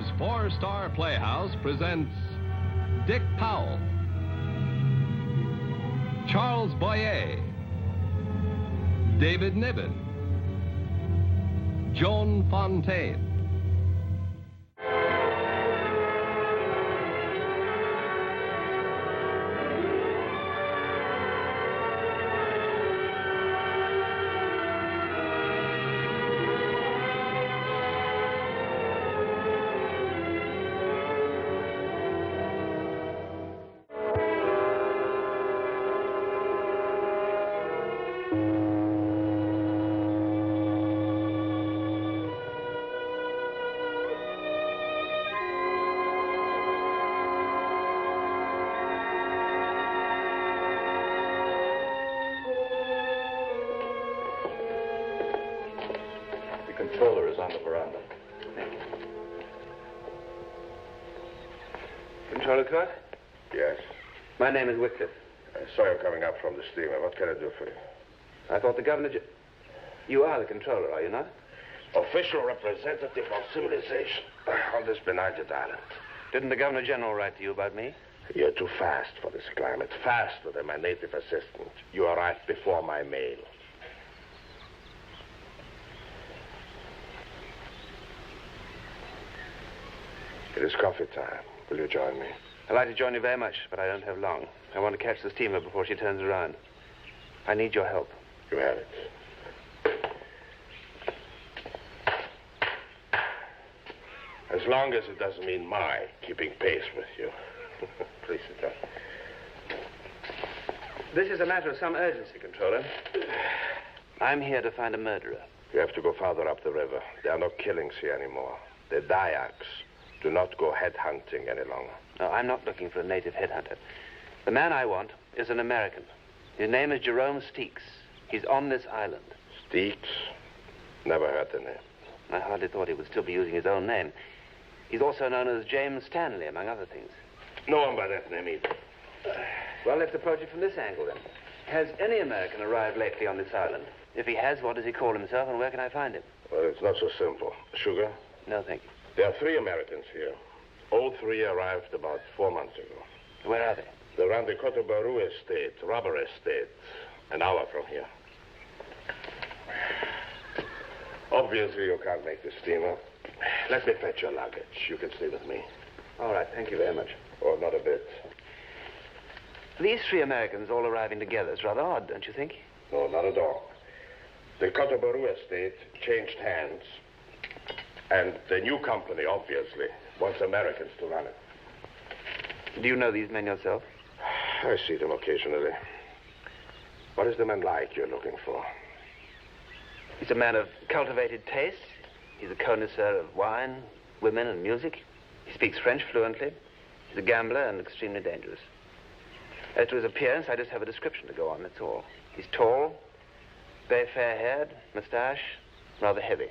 Theater's four-star Playhouse presents Dick Powell, Charles Boyer, David Niven, Joan Fontaine. The controller is on the veranda. Thank you. Controller Court? Yes. My name is Wycliffe. I saw you coming up from the steamer. What can I do for you? I thought the governor... You are the controller, are you not? Official representative of civilization on this benighted island. Didn't the Governor General write to you about me? You're too fast for this climate. Faster than my native assistant. You arrived before my mail. It is coffee time. Will you join me? I'd like to join you very much, but I don't have long. I want to catch the steamer before she turns around. I need your help. You have it. As long as it doesn't mean my keeping pace with you. Please sit down. This is a matter of some urgency, Controller. I'm here to find a murderer. You have to go farther up the river. There are no killings here anymore. The Dayaks do not go headhunting any longer. No, I'm not looking for a native headhunter. The man I want is an American. His name is Jerome Steeks. He's on this island. Steeks? Never heard the name. I hardly thought he would still be using his own name. He's also known as James Stanley, among other things. No one by that name either. Well, let's approach it from this angle, then. Has any American arrived lately on this island? If he has, what does he call himself, and where can I find him? Well, it's not so simple. Sugar? No, thank you. There are 3 Americans here. All 3 arrived about 4 months ago. Where are they? They're around the Cotobaru estate, rubber estate, an hour from here. Obviously, you can't make the steamer. Let me fetch your luggage. You can stay with me. All right, thank you very much. Oh, not a bit. These 3 Americans all arriving together is rather odd, don't you think? No, not at all. The Cotobaru estate changed hands, and the new company, obviously, wants Americans to run it. Do you know these men yourself? I see them occasionally. What is the man like you're looking for? He's a man of cultivated taste. He's a connoisseur of wine, women, and music. He speaks French fluently. He's a gambler and extremely dangerous. As to his appearance, I just have a description to go on, that's all. He's tall, very fair-haired, mustache, rather heavy.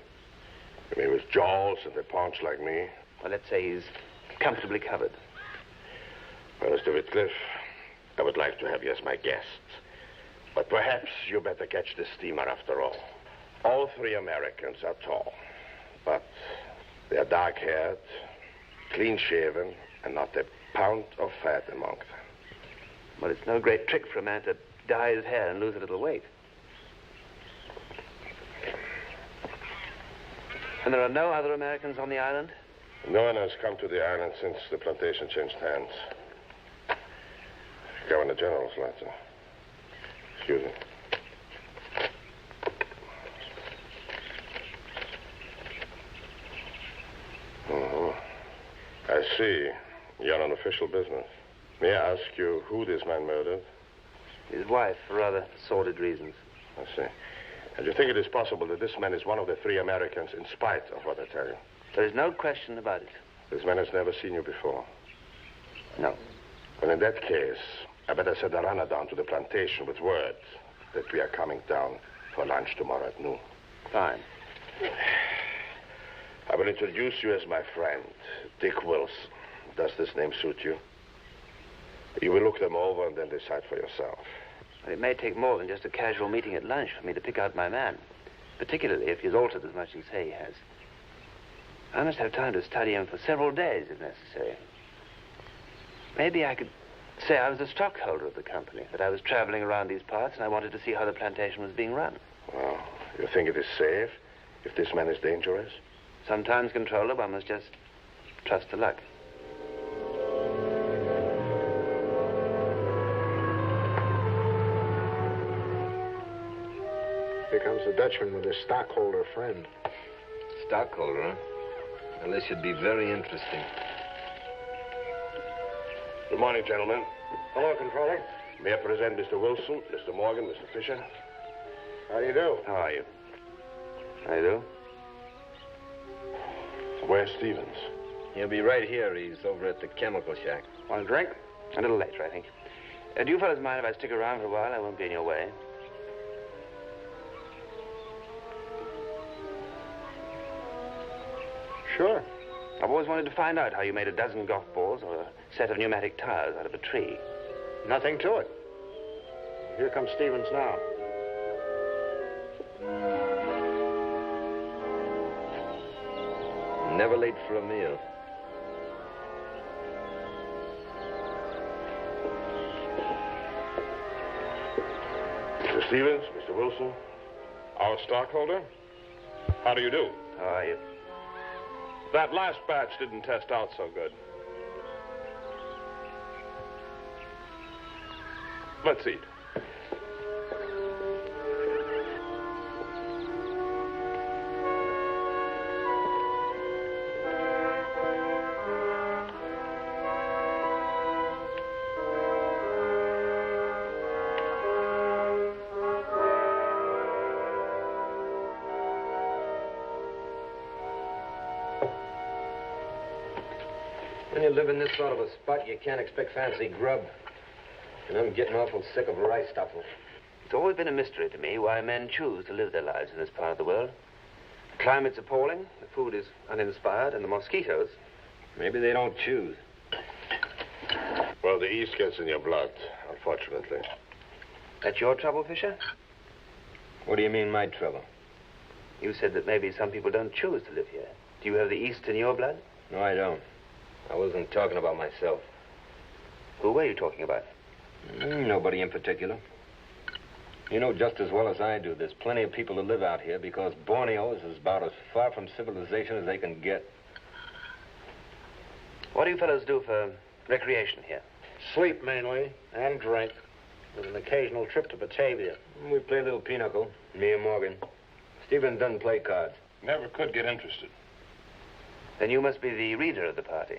You mean with jaws and a paunch like me? Well, let's say he's comfortably covered. Well, Mr. Whitcliffe, I would like to have you as my guest. But perhaps you better catch the steamer after all. All 3 Americans are tall, but they are dark-haired, clean-shaven, and not a pound of fat among them. Well, it's no great trick for a man to dye his hair and lose a little weight. And there are no other Americans on the island? No one has come to the island since the plantation changed hands. Governor General's letter. Excuse me. I see. You're on official business. May I ask you who this man murdered? His wife, for rather sordid reasons. I see. And you think it is possible that this man is one of the 3 Americans in spite of what I tell you? There is no question about it. This man has never seen you before? No. Well, in that case, I better send a runner down to the plantation with word that we are coming down for lunch tomorrow at noon. Fine. I will introduce you as my friend, Dick Wilson. Does this name suit you? You will look them over and then decide for yourself. Well, it may take more than just a casual meeting at lunch for me to pick out my man, particularly if he's altered as much as you say he has. I must have time to study him for several days, if necessary. Maybe I could say I was a stockholder of the company, that I was traveling around these parts and I wanted to see how the plantation was being run. Well, you think it is safe if this man is dangerous? Sometimes, Controller, one must just trust to luck. Here comes the Dutchman with his stockholder friend. Stockholder, huh? Well, this should be very interesting. Good morning, gentlemen. Hello, Controller. May I present Mr. Wilson, Mr. Morgan, Mr. Fisher? How do you do? How are you? How do you do? Where's Stevens? He'll be right here. He's over at the chemical shack. Want a drink? A little later, I think. Do you fellas mind if I stick around for a while? I won't be in your way. Sure. I've always wanted to find out how you made a dozen golf balls or a set of pneumatic tires out of a tree. Nothing to it. Here comes Stevens now. Never late for a meal. Mr. Stevens, Mr. Wilson. Our stockholder? How do you do? How are you? That last batch didn't test out so good. Let's eat. When you live in this sort of a spot, you can't expect fancy grub. And I'm getting awful sick of rice stuffing. It's always been a mystery to me why men choose to live their lives in this part of the world. The climate's appalling, the food is uninspired, and the mosquitoes. Maybe they don't choose. Well, the East gets in your blood, unfortunately. That's your trouble, Fisher? What do you mean, my trouble? You said that maybe some people don't choose to live here. Do you have the East in your blood? No, I don't. I wasn't talking about myself. Who were you talking about? Nobody in particular. You know just as well as I do, there's plenty of people who live out here because Borneo is about as far from civilization as they can get. What do you fellows do for recreation here? Sleep mainly, and drink, with an occasional trip to Batavia. We play a little pinochle, me and Morgan. Stephen doesn't play cards. Never could get interested. Then you must be the reader of the party.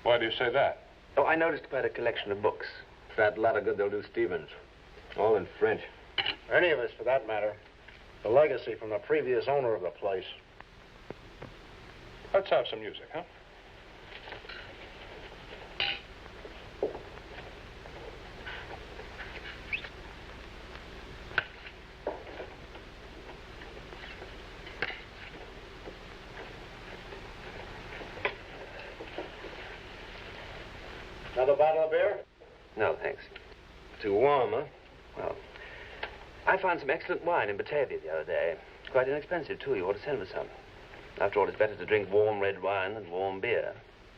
Why do you say that? Oh, I noticed quite a collection of books. Fat lot of good they'll do Stevens. All in French. Any of us, for that matter. The legacy from the previous owner of the place. Let's have some music, huh? Another bottle of beer? No, thanks. Too warm, huh? Well, I found some excellent wine in Batavia the other day. It's quite inexpensive, too. You ought to send me some. After all, it's better to drink warm red wine than warm beer.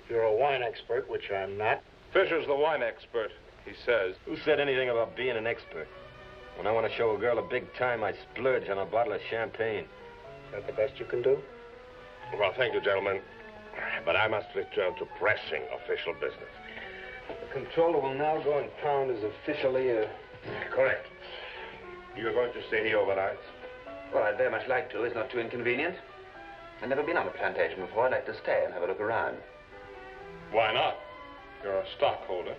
You're a wine expert, which I'm not. Fisher's the wine expert, he says. Who said anything about being an expert? When I want to show a girl a big time, I splurge on a bottle of champagne. Is that the best you can do? Well, thank you, gentlemen. But I must return to pressing official business. The controller will now go and pound as officially a... Correct. You're going to stay here overnight? Well, I'd very much like to. It's not too inconvenient. I've never been on a plantation before. I'd like to stay and have a look around. Why not? You're a stockholder.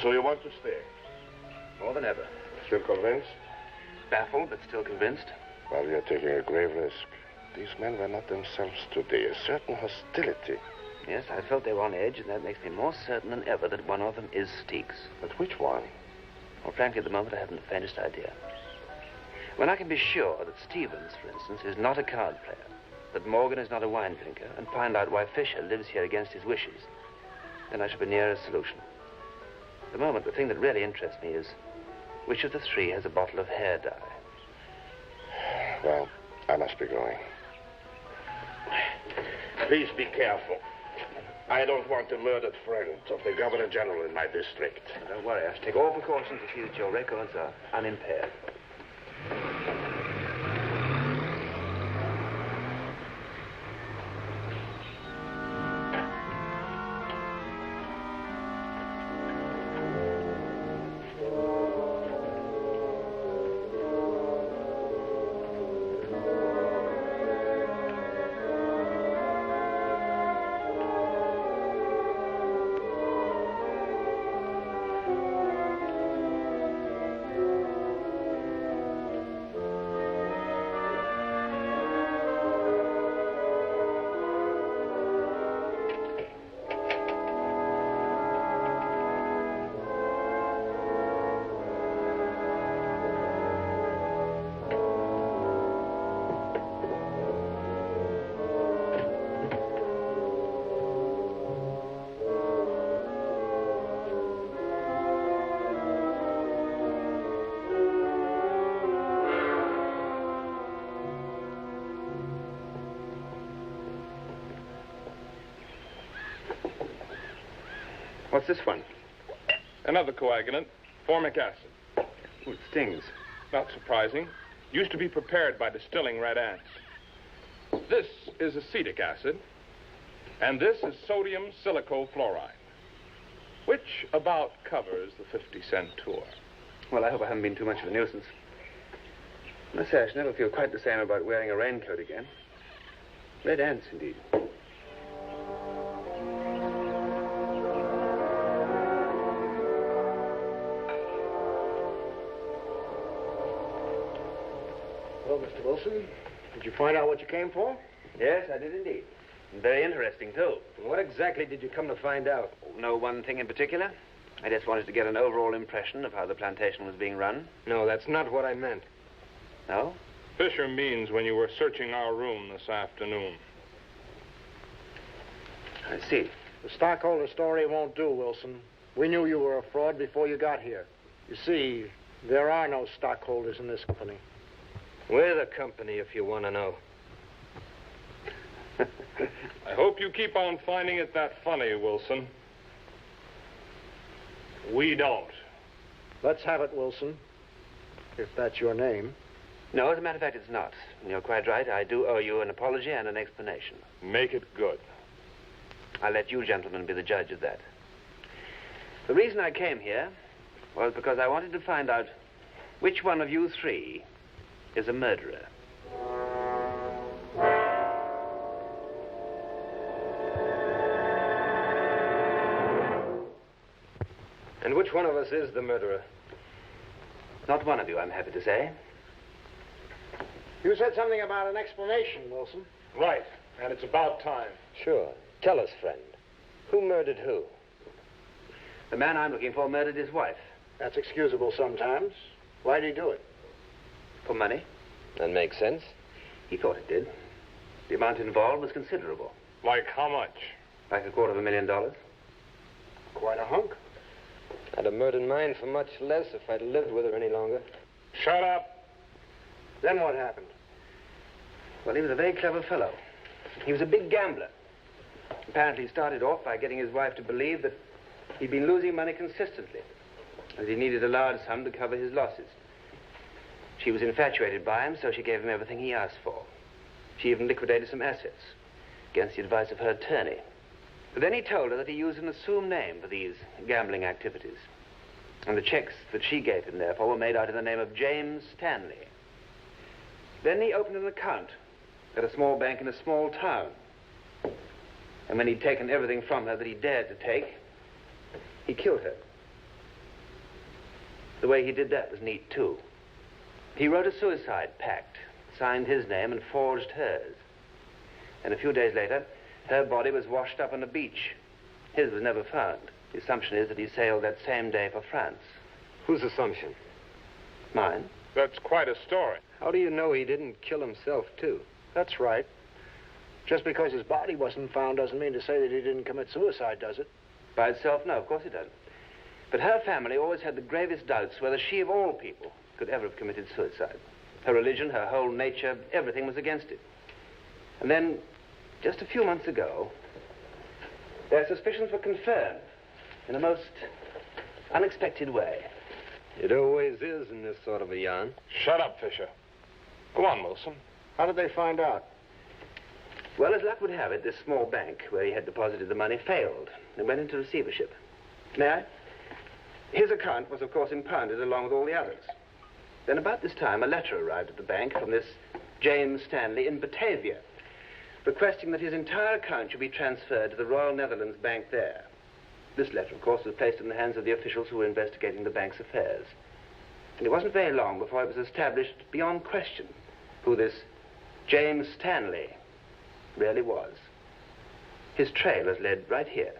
So you want to stay? More than ever. Still convinced? Baffled, but still convinced. Well, you're taking a grave risk. These men were not themselves today. A certain hostility. Yes, I felt they were on edge, and that makes me more certain than ever that one of them is Steeks. But which one? Well, frankly, at the moment, I haven't the faintest idea. When I can be sure that Stevens, for instance, is not a card player, that Morgan is not a wine drinker, and find out why Fisher lives here against his wishes, then I shall be near a solution. the moment, the thing that really interests me is which of the three has a bottle of hair dye? Well, I must be going. Please be careful. I don't want the murdered friends of the Governor General in my district. Now, don't worry. I shall take all precautions to see that your records are unimpaired. What's this one? Another coagulant, formic acid. Oh, it stings. Not surprising. Used to be prepared by distilling red ants. This is acetic acid, and this is sodium silicofluoride, which about covers the 50-cent tour. Well, I hope I haven't been too much of a nuisance. I must say, I shall never feel quite the same about wearing a raincoat again. Red ants, indeed. Well, Mr. Wilson, did you find out what you came for? Yes, I did indeed. And very interesting, too. What exactly did you come to find out? No one thing in particular. I just wanted to get an overall impression of how the plantation was being run. No, that's not what I meant. No? Fisher means when you were searching our room this afternoon. I see. The stockholder story won't do, Wilson. We knew you were a fraud before you got here. You see, there are no stockholders in this company. We're the company, if you want to know. I hope you keep on finding it that funny, Wilson. We don't. Let's have it, Wilson, if that's your name. No, as a matter of fact, it's not. And you're quite right. I do owe you an apology and an explanation. Make it good. I'll let you gentlemen be the judge of that. The reason I came here was because I wanted to find out which one of you three is a murderer. And which one of us is the murderer? Not one of you, I'm happy to say. You said something about an explanation, Wilson. Right, and it's about time. Sure. Tell us, friend. Who murdered who? The man I'm looking for murdered his wife. That's excusable sometimes. Why'd he do it? For money. That makes sense. He thought it did. The amount involved was considerable. Like how much? Like $250,000. Quite a hunk. I'd have murdered mine for much less if I'd lived with her any longer. Shut up. Then what happened? Well, he was a very clever fellow. He was a big gambler. Apparently, he started off by getting his wife to believe that he'd been losing money consistently, as he needed a large sum to cover his losses. She was infatuated by him, so she gave him everything he asked for. She even liquidated some assets against the advice of her attorney. But then he told her that he used an assumed name for these gambling activities. And the checks that she gave him, therefore, were made out in the name of James Stanley. Then he opened an account at a small bank in a small town. And when he'd taken everything from her that he dared to take, he killed her. The way he did that was neat, too. He wrote a suicide pact, signed his name, and forged hers. And a few days later, her body was washed up on a beach. His was never found. The assumption is that he sailed that same day for France. Whose assumption? Mine. That's quite a story. How do you know he didn't kill himself, too? That's right. Just because his body wasn't found doesn't mean to say that he didn't commit suicide, does it? By itself, no, of course it doesn't. But her family always had the gravest doubts whether she, of all people, could ever have committed suicide. Her religion, her whole nature, everything was against it. And then, just a few months ago, their suspicions were confirmed in a most unexpected way. It always is in this sort of a yarn. Shut up, Fisher. Go on, Wilson. How did they find out? Well, as luck would have it, this small bank where he had deposited the money failed and went into receivership. May I? His account was, of course, impounded along with all the others. Then about this time, a letter arrived at the bank from this James Stanley in Batavia, requesting that his entire account should be transferred to the Royal Netherlands Bank there. This letter, of course, was placed in the hands of the officials who were investigating the bank's affairs. And it wasn't very long before it was established beyond question who this James Stanley really was. His trail has led right here.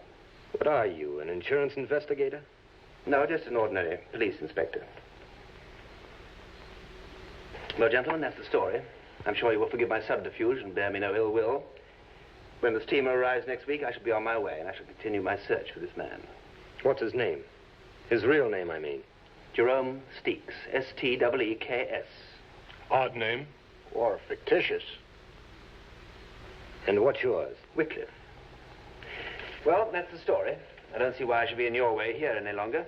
What are you, an insurance investigator? No, just an ordinary police inspector. Well, gentlemen, that's the story. I'm sure you will forgive my subterfuge and bear me no ill will. When the steamer arrives next week, I shall be on my way, and I shall continue my search for this man. What's his name? His real name, I mean. Jerome Steeks. S-T-E-E-K-S. Odd name. Or fictitious. And what's yours? Wycliffe. Well, that's the story. I don't see why I should be in your way here any longer.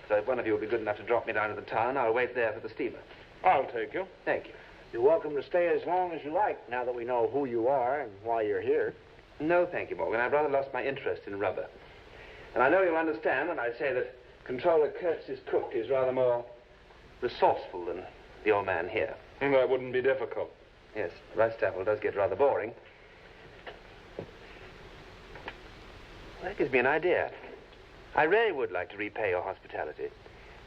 So if one of you will be good enough to drop me down to the town, I'll wait there for the steamer. I'll take you. Thank you. You're welcome to stay as long as you like, now that we know who you are and why you're here. No, thank you, Morgan. I've rather lost my interest in rubber. And I know you'll understand when I say that Controller Kurtz's cook is rather more resourceful than the old man here. That wouldn't be difficult. Yes, rice taffel does get rather boring. That gives me an idea. I really would like to repay your hospitality.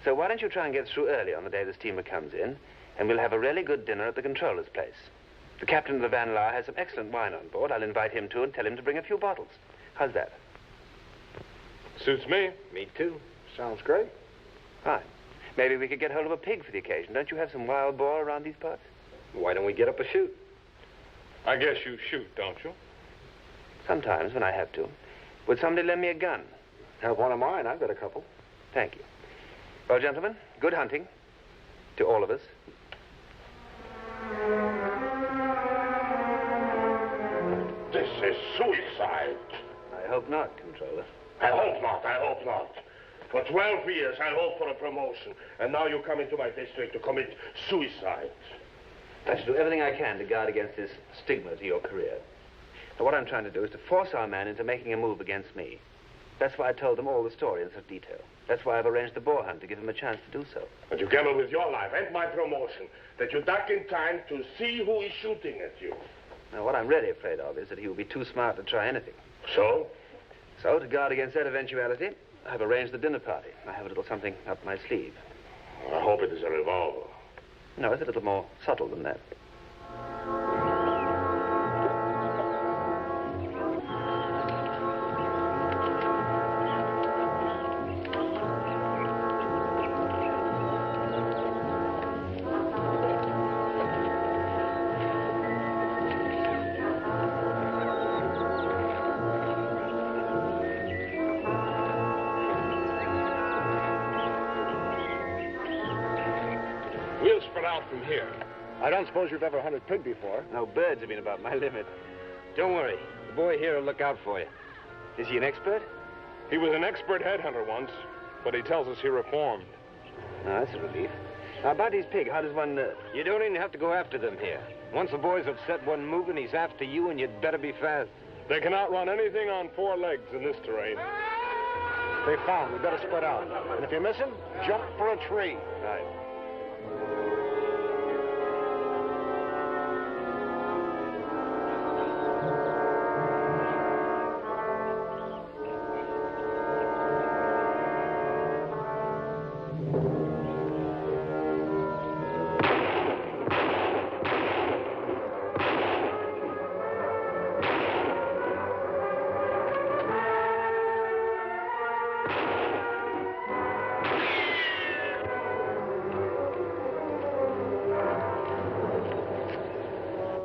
So why don't you try and get through early on the day the steamer comes in, and we'll have a really good dinner at the controller's place. The captain of the Van Laar has some excellent wine on board. I'll invite him to and tell him to bring a few bottles. How's that? Suits me. Me too. Sounds great. Fine. Maybe we could get hold of a pig for the occasion. Don't you have some wild boar around these parts? Why don't we get up a shoot? I guess you shoot, don't you? Sometimes, when I have to. Would somebody lend me a gun? Have one of mine. I've got a couple. Thank you. Well, gentlemen, good hunting. To all of us. This is suicide. I hope not, Controller. I hope not. I hope not. For 12 years, I hoped for a promotion. And now you come into my district to commit suicide. I shall do everything I can to guard against this stigma to your career. Now, what I'm trying to do is to force our man into making a move against me. That's why I told them all the story in such detail. That's why I've arranged the boar hunt, to give him a chance to do so. And you gamble with your life and my promotion, that you duck in time to see who is shooting at you. Now, what I'm really afraid of is that he will be too smart to try anything. So? So, to guard against that eventuality, I've arranged the dinner party. I have a little something up my sleeve. I hope it is a revolver. No, it's a little more subtle than that. We'll spread out from here. I don't suppose you've ever hunted pig before. No, birds have been about my limit. Don't worry. The boy here will look out for you. Is he an expert? He was an expert headhunter once, but he tells us he reformed. No, that's a relief. Now, about his pig, how does one... You don't even have to go after them here. Once the boys have set one moving, he's after you, and you'd better be fast. They can outrun anything on 4 legs in this terrain. They found. We better spread out. And if you miss him, jump for a tree. Right.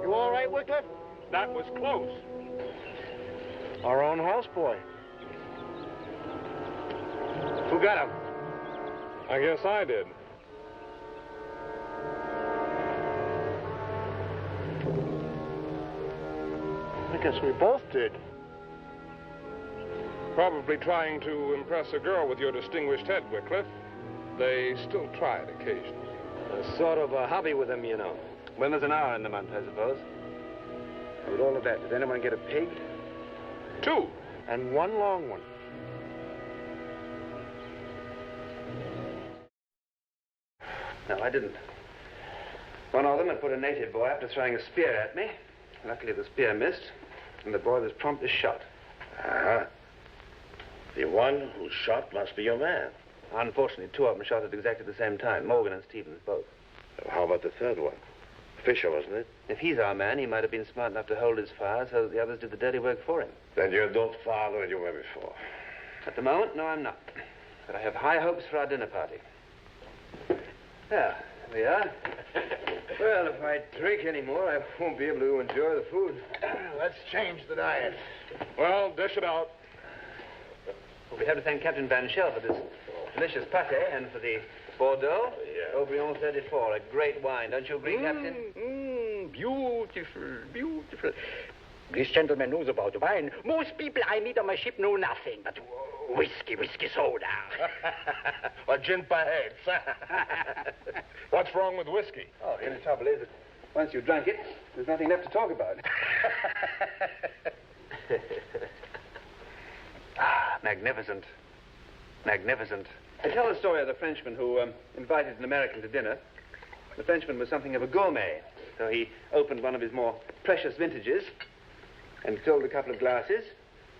You all right, Wycliffe? That was close. Our own houseboy. Who got him? I guess I did. I guess we both did. Probably trying to impress a girl with your distinguished head, Wycliffe. They still try it occasionally. A sort of a hobby with them, you know. When there's an hour in the month, I suppose. With all of that, did anyone get a pig? 2. And one long one. No, I didn't. One of them had put a native boy after throwing a spear at me. Luckily, the spear missed, and the boy was promptly shot. Uh-huh. The one who shot must be your man. Unfortunately, 2 of them shot at exactly the same time, Morgan and Stevens both. How about the third one? Fisher, wasn't it? If he's our man, he might have been smart enough to hold his fire so that the others did the dirty work for him. Then you're no farther than you were before. At the moment, no, I'm not. But I have high hopes for our dinner party. There we are. Well, if I drink any more, I won't be able to enjoy the food. Let's change the diet. Well, dish it out. Well, we have to thank Captain Van Schell for this delicious pate and for the Bordeaux Aubryon 34, a great wine. Don't you agree, Captain? Beautiful, beautiful. This gentleman knows about wine. Most people I meet on my ship know nothing but whiskey soda. Or gin heads. What's wrong with whiskey? Oh, the only trouble is that once you've drunk it, there's nothing left to talk about. Magnificent. Magnificent. I tell the story of the Frenchman who invited an American to dinner. The Frenchman was something of a gourmet, so he opened one of his more precious vintages and filled a couple of glasses.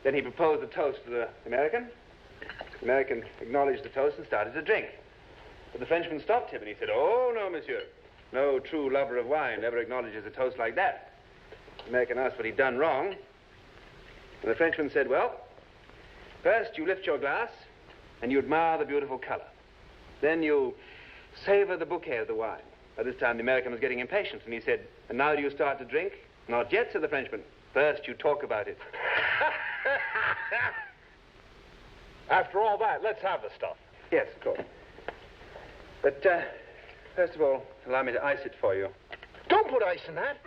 Then he proposed a toast to the American. The American acknowledged the toast and started to drink. But the Frenchman stopped him and he said, "Oh, no, monsieur. No true lover of wine ever acknowledges a toast like that." The American asked what he'd done wrong. And the Frenchman said, "Well, first you lift your glass and you admire the beautiful color. Then you savor the bouquet of the wine." By this time, the American was getting impatient, and he said, "And now do you start to drink?" "Not yet," said the Frenchman. "First, you talk about it." After all that, let's have the stuff. Yes, of course. But, first of all, allow me to ice it for you. Don't put ice in that.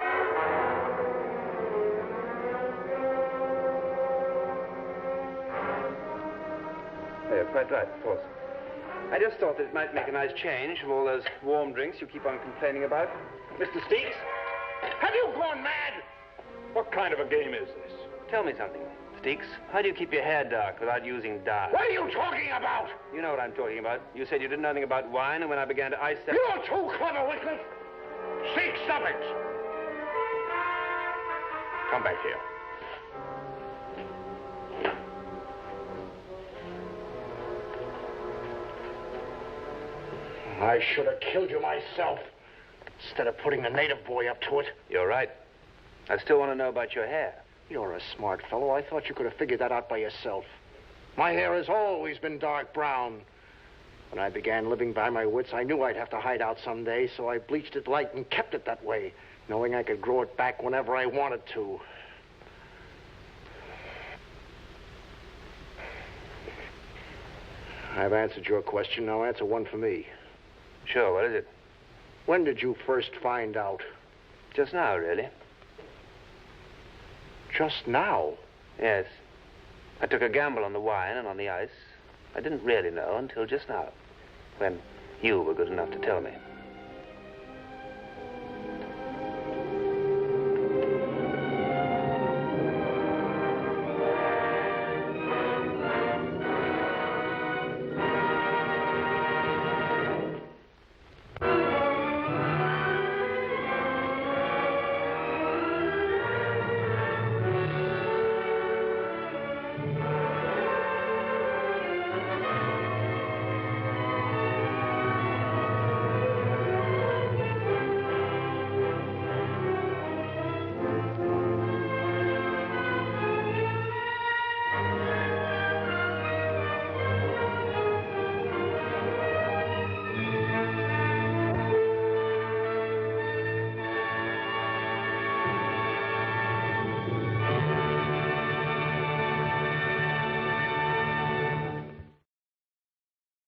Oh, you're quite right, of course. I just thought that it might make a nice change from all those warm drinks you keep on complaining about. Mr. Steeks? Have you gone mad? What kind of a game is this? Tell me something, Steeks. How do you keep your hair dark without using dye? What are you talking about? You know what I'm talking about. You said you didn't know anything about wine, and when I began to ice that... You're too clever, Wycliffe. Seek, stop it. Come back here. I should have killed you myself instead of putting the native boy up to it. You're right. I still want to know about your hair. You're a smart fellow. I thought you could have figured that out by yourself. My hair has always been dark brown. When I began living by my wits, I knew I'd have to hide out someday, so I bleached it light and kept it that way, knowing I could grow it back whenever I wanted to. I've answered your question. Now answer one for me. Sure, what is it? When did you first find out? Just now, really. Just now? Yes. I took a gamble on the wine and on the ice. I didn't really know until just now, when you were good enough to tell me.